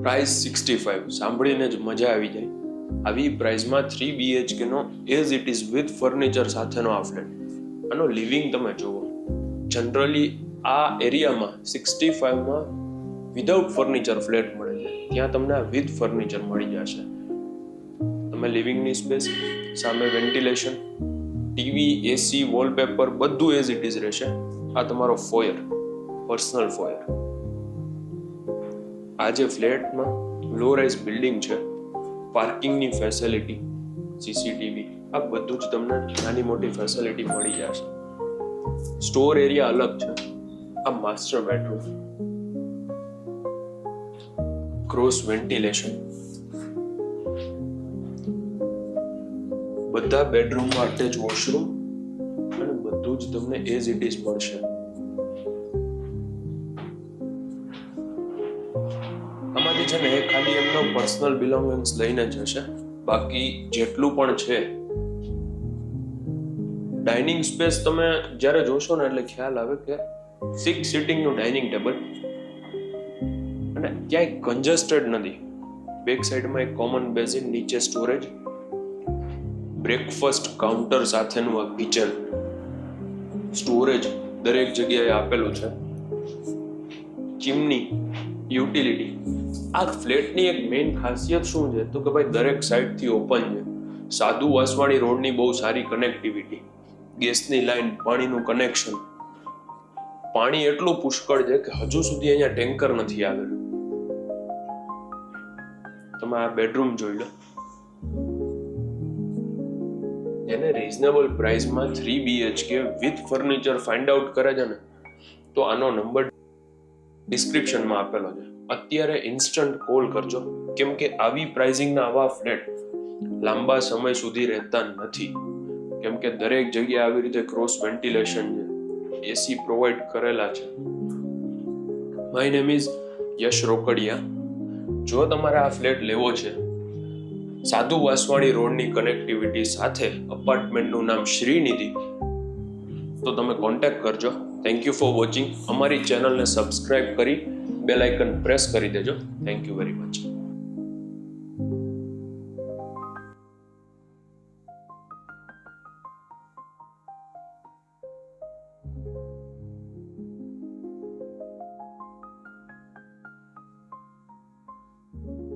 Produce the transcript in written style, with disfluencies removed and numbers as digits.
Price 65 સાંભળીને જ મજા આવી જાય. આવી પ્રાઇસમાં 3 BHK નો as it is with furniture સાથેનો આ ફ્લેટ. આનો લિવિંગ તમે જુઓ. જનરલી આ એરિયામાં 65માં વિધાઉટ ફર્નિચર ફ્લેટ મળે છે, ત્યાં તમને આ વિથ ફર્નિચર મળી જશે. તમે લિવિંગની સ્પેસ, સામે વેન્ટિલેશન, ટીવી, એસી, વોલપેપર બધું એઝ ઇટ ઇઝ રહેશે. આ તમારો ફોયર, પર્સનલ ફોયર. આ જે ફ્લેટમાં લો રાઇઝ બિલ્ડિંગ છે, પાર્કિંગની ફેસિલિટી, સીસીટીવી, આ બધું જ તમને નાની મોટી ફેસિલિટી મળી જશે. સ્ટોર એરિયા અલગ છે. આ માસ્ટર બેડરૂમ, ક્રોસ વેન્ટિલેશન, બધા બેડરૂમમાં અટેચ વોશરૂમ અને બધું જ તમને એઝ ઇટ ઇઝ મળશે. આમાંથી છે ને ખાલી એમનો પર્સનલ બિલોંગિંગ્સ લઈને જ હશે. બાકી જેટલું પણ છે, ડાઇનિંગ સ્પેસ તમે જ્યારે જોશો ને એટલે ખ્યાલ આવે કે 6 સિટિંગનું ડાઇનિંગ ટેબલ અને ક્યાંય કન્જેસ્ટેડ નથી. બેક સાઈડમાં એક કોમન બેઝિન, નીચે સ્ટોરેજ, બ્રેકફાસ્ટ કાઉન્ટર સાથેનું આ કિચન, સ્ટોરેજ દરેક જગ્યાએ આપેલું છે, ચીમની, યુટિલિટી. આ ફ્લેટની એક મેઇન ખાસિયત શું છે તો કે ભાઈ દરેક સાઈડથી ઓપન છે. સાધુ વાસવાણી રોડની બહુ સારી કનેક્ટિવિટી, ગેસની લાઈન, પાણીનું કનેક્શન. પાણી એટલું પુષ્કળ છે કે હજુ સુધી અહીંયા ટેન્કર નથી આવેલું. તમે આ બેડરૂમ જોઈ લો. એને રીઝનેબલ પ્રાઇસમાં 3 BHK with furniture find out કરે છે ને તો આનો નંબર ડિસ્ક્રિપ્શનમાં આપેલો છે. અત્યારે ઇન્સ્ટન્ટ કોલ કરજો, કેમ કે આવી પ્રાઇસિંગના આવા ફ્લેટ લાંબા સમય સુધી રહેતા નથી. કેમ કે દરેક જગ્યાએ આવી રીતે ક્રોસ વેન્ટિલેશન છે, એસી પ્રોવાઈડ કરેલા છે. માય નેમ ઇઝ યશ રોકડિયા. જો તમારે આ ફ્લેટ લેવો છે, સાધુ વાસવાણી રોડની કનેક્ટિવિટી સાથે, અપાર્ટમેન્ટનું નામ શ્રીનિધિ, તો તમે કોન્ટેક્ટ કરજો. Thank you for watching. અમારી ચેનલને સબસ્ક્રાઇબ કરી બેલ આઇકન પ્રેસ કરી દેજો. Thank you very much.